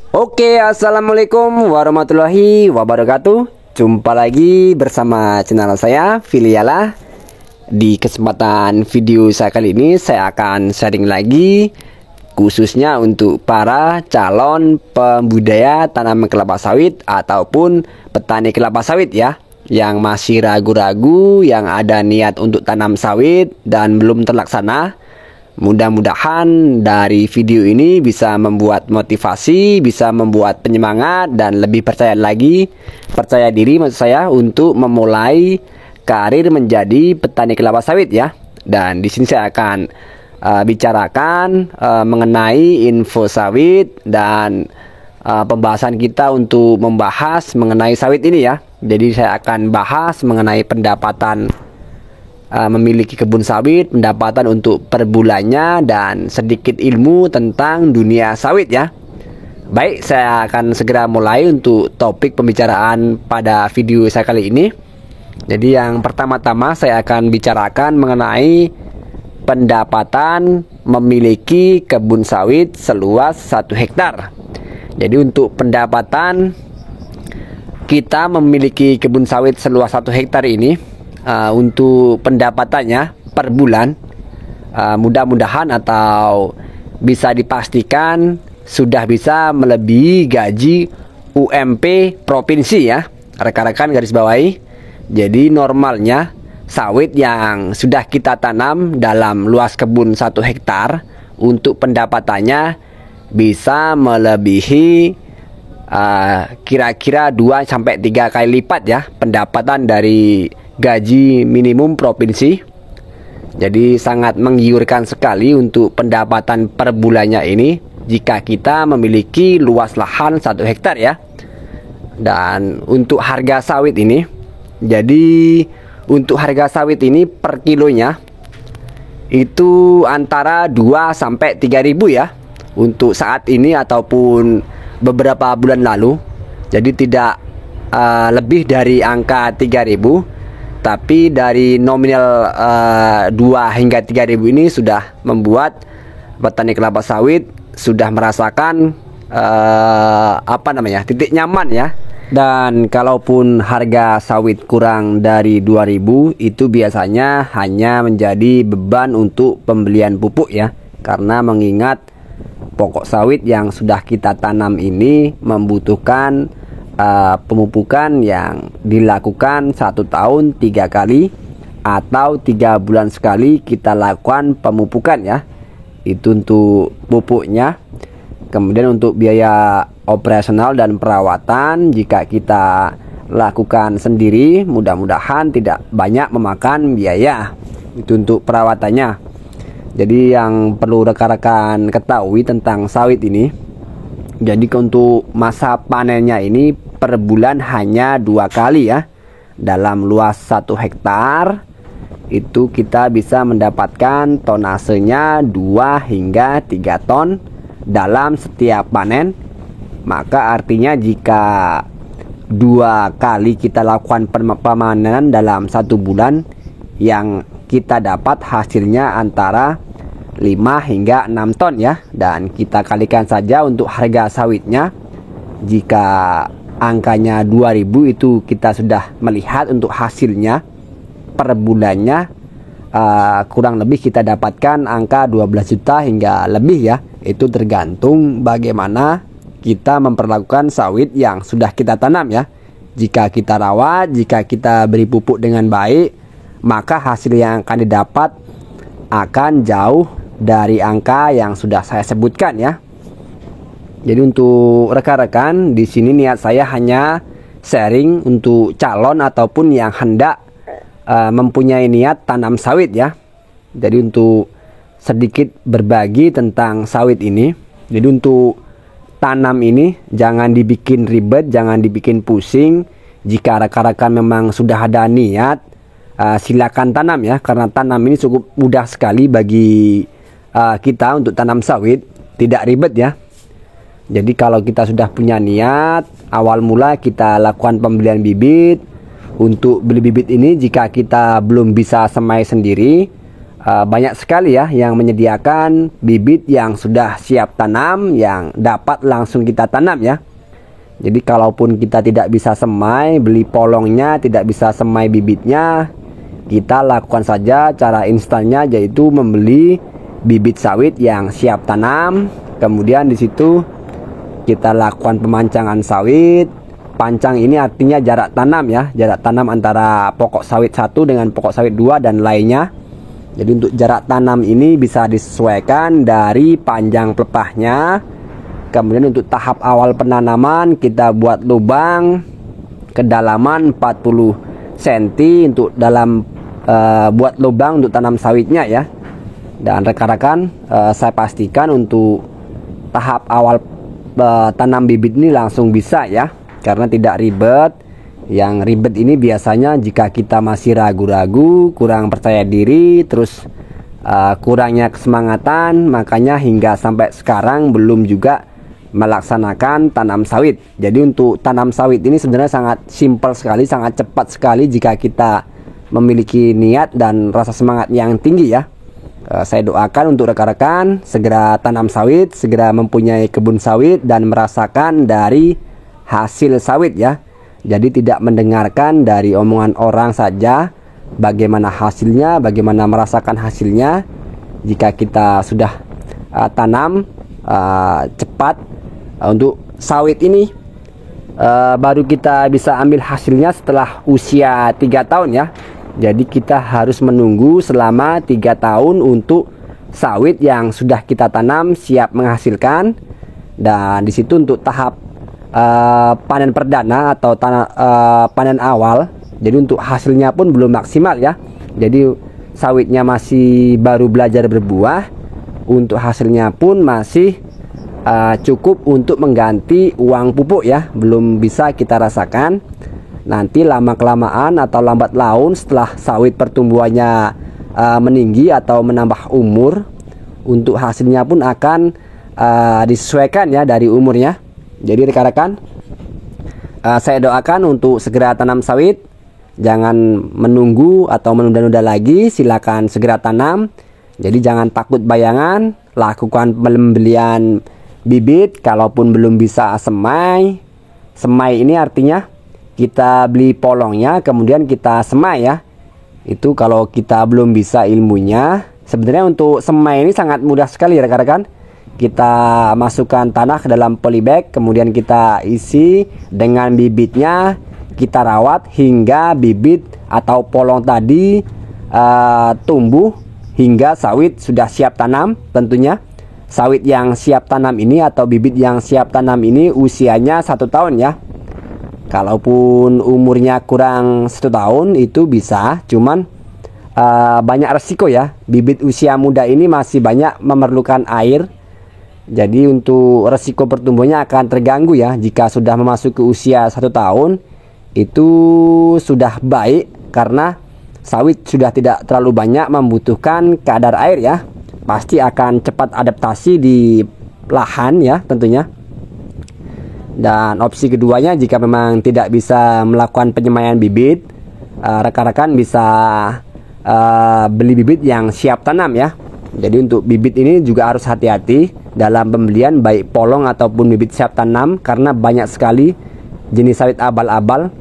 Oke, assalamualaikum warahmatullahi wabarakatuh. Jumpa lagi bersama channel saya, Filiala. Di kesempatan video saya kali ini, saya akan sharing lagi khususnya untuk para calon pembudidaya tanaman kelapa sawit ataupun petani kelapa sawit ya, yang masih ragu-ragu, yang ada niat untuk tanam sawit dan belum terlaksana. Mudah-mudahan dari video ini bisa membuat motivasi, bisa membuat penyemangat dan lebih percaya diri maksud saya untuk memulai karir menjadi petani kelapa sawit ya. Dan di sini saya akan bicarakan mengenai info sawit dan pembahasan kita untuk membahas mengenai sawit ini ya. Jadi saya akan bahas mengenai pendapatan memiliki kebun sawit, pendapatan untuk per bulannya, dan sedikit ilmu tentang dunia sawit ya. Baik, saya akan segera mulai untuk topik pembicaraan pada video saya kali ini. Jadi yang pertama-tama saya akan bicarakan mengenai pendapatan memiliki kebun sawit seluas 1 hektar. Jadi untuk pendapatan kita memiliki kebun sawit seluas 1 hektar ini, untuk pendapatannya per bulan, mudah-mudahan atau bisa dipastikan sudah bisa melebihi gaji UMP provinsi ya, rekan-rekan garis bawahi. Jadi normalnya sawit yang sudah kita tanam dalam luas kebun 1 hektar untuk pendapatannya bisa melebihi kira-kira 2-3 kali lipat ya pendapatan dari gaji minimum provinsi. Jadi sangat menggiurkan sekali untuk pendapatan per bulannya ini jika kita memiliki luas lahan 1 hektar ya. Dan untuk harga sawit ini, jadi untuk harga sawit ini per kilonya itu antara 2-3 ribu ya untuk saat ini ataupun beberapa bulan lalu. Jadi tidak lebih dari angka 3.000, tapi dari nominal 2 hingga 3.000 ini sudah membuat petani kelapa sawit sudah merasakan titik nyaman ya. Dan kalaupun harga sawit kurang dari 2.000, itu biasanya hanya menjadi beban untuk pembelian pupuk ya, karena mengingat pokok sawit yang sudah kita tanam ini membutuhkan pemupukan yang dilakukan 1 tahun 3 kali atau 3 bulan sekali kita lakukan pemupukan ya. Itu untuk pupuknya. Kemudian untuk biaya operasional dan perawatan jika kita lakukan sendiri, mudah-mudahan tidak banyak memakan biaya. Itu untuk perawatannya. Jadi yang perlu rekan-rekan ketahui tentang sawit ini, jadi untuk masa panennya ini per bulan hanya 2 kali ya. Dalam luas 1 hektar itu kita bisa mendapatkan tonasenya 2 hingga 3 ton dalam setiap panen. Maka artinya jika 2 kali kita lakukan pemanenan dalam 1 bulan, yang kita dapat hasilnya antara 5 hingga 6 ton ya. Dan kita kalikan saja untuk harga sawitnya, jika angkanya 2.000 itu kita sudah melihat untuk hasilnya per bulannya kurang lebih kita dapatkan angka 12 juta hingga lebih ya. Itu tergantung bagaimana kita memperlakukan sawit yang sudah kita tanam ya. Jika kita rawat, jika kita beri pupuk dengan baik, maka hasil yang akan didapat akan jauh dari angka yang sudah saya sebutkan ya. Jadi untuk rekan-rekan di sini niat saya hanya sharing untuk calon ataupun yang hendak mempunyai niat tanam sawit ya. Jadi untuk sedikit berbagi tentang sawit ini. Jadi untuk tanam ini jangan dibikin ribet, jangan dibikin pusing. Jika rekan-rekan memang sudah ada niat, silakan tanam ya, karena tanam ini cukup mudah sekali bagi kita untuk tanam sawit, tidak ribet ya. Jadi kalau kita sudah punya niat, awal mula kita lakukan pembelian bibit. Untuk beli bibit ini jika kita belum bisa semai sendiri, banyak sekali ya yang menyediakan bibit yang sudah siap tanam yang dapat langsung kita tanam ya. Jadi kalaupun kita tidak bisa semai, beli polongnya, tidak bisa semai bibitnya, kita lakukan saja cara instannya, yaitu membeli bibit sawit yang siap tanam. Kemudian di situ kita lakukan pemancangan sawit. Pancang ini artinya jarak tanam ya, jarak tanam antara pokok sawit satu dengan pokok sawit 2 dan lainnya. Jadi untuk jarak tanam ini bisa disesuaikan dari panjang pelepahnya. Kemudian untuk tahap awal penanaman kita buat lubang kedalaman 40 cm untuk buat lubang untuk tanam sawitnya ya. Dan rekan-rekan, saya pastikan untuk tahap awal tanam bibit ini langsung bisa ya, karena tidak ribet. Yang ribet ini biasanya jika kita masih ragu-ragu, kurang percaya diri, terus kurangnya kesemangatan, makanya hingga sampai sekarang belum juga melaksanakan tanam sawit. Jadi untuk tanam sawit ini sebenarnya sangat simpel sekali, sangat cepat sekali jika kita memiliki niat dan rasa semangat yang tinggi ya. Saya doakan untuk rekan-rekan segera tanam sawit, segera mempunyai kebun sawit dan merasakan dari hasil sawit ya. Jadi tidak mendengarkan dari omongan orang saja bagaimana hasilnya, bagaimana merasakan hasilnya. Jika kita sudah tanam cepat untuk sawit ini, baru kita bisa ambil hasilnya setelah usia 3 tahun ya. Jadi kita harus menunggu selama 3 tahun untuk sawit yang sudah kita tanam siap menghasilkan. Dan di situ untuk tahap panen perdana atau panen awal, jadi untuk hasilnya pun belum maksimal ya. Jadi sawitnya masih baru belajar berbuah, untuk hasilnya pun masih cukup untuk mengganti uang pupuk ya, belum bisa kita rasakan. Nanti lama-kelamaan atau lambat laun setelah sawit pertumbuhannya meninggi atau menambah umur, untuk hasilnya pun akan disesuaikan ya dari umurnya. Jadi rekan-rekan, saya doakan untuk segera tanam sawit, jangan menunggu atau menunda-nunda lagi, silakan segera tanam. Jadi jangan takut bayangan, lakukan pembelian bibit kalaupun belum bisa semai. Semai ini artinya kita beli polongnya kemudian kita semai ya. Itu kalau kita belum bisa ilmunya. Sebenarnya untuk semai ini sangat mudah sekali rekan-rekan. Kita masukkan tanah ke dalam polybag, kemudian kita isi dengan bibitnya, kita rawat hingga bibit atau polong tadi tumbuh hingga sawit sudah siap tanam. Tentunya sawit yang siap tanam ini atau bibit yang siap tanam ini usianya 1 tahun ya. Kalaupun umurnya kurang 1 tahun itu bisa, cuman banyak resiko ya. Bibit usia muda ini masih banyak memerlukan air. Jadi untuk resiko pertumbuhannya akan terganggu ya. Jika sudah memasuki usia 1 tahun itu sudah baik, karena sawit sudah tidak terlalu banyak membutuhkan kadar air ya. Pasti akan cepat adaptasi di lahan ya tentunya. Dan opsi keduanya, jika memang tidak bisa melakukan penyemaian bibit, rekan-rekan bisa beli bibit yang siap tanam ya. Jadi untuk bibit ini juga harus hati-hati dalam pembelian, baik polong ataupun bibit siap tanam, karena banyak sekali jenis sawit abal-abal.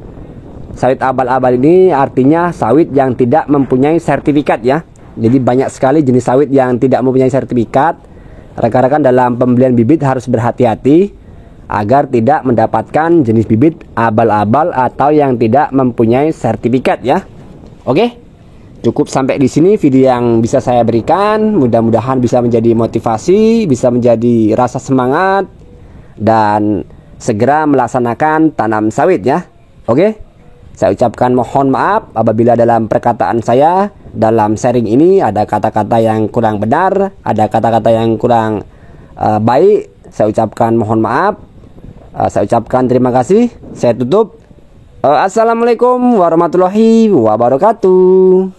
Sawit abal-abal ini artinya sawit yang tidak mempunyai sertifikat ya. Jadi banyak sekali jenis sawit yang tidak mempunyai sertifikat. Rekan-rekan dalam pembelian bibit harus berhati-hati agar tidak mendapatkan jenis bibit abal-abal atau yang tidak mempunyai sertifikat ya. Oke. Cukup sampai di sini video yang bisa saya berikan. Mudah-mudahan bisa menjadi motivasi, bisa menjadi rasa semangat, dan segera melaksanakan tanam sawit ya. Oke, saya ucapkan mohon maaf apabila dalam perkataan saya dalam sharing ini ada kata-kata yang kurang benar, ada kata-kata yang kurang baik. Saya ucapkan mohon maaf. Saya ucapkan terima kasih. Saya tutup. Assalamualaikum warahmatullahi wabarakatuh.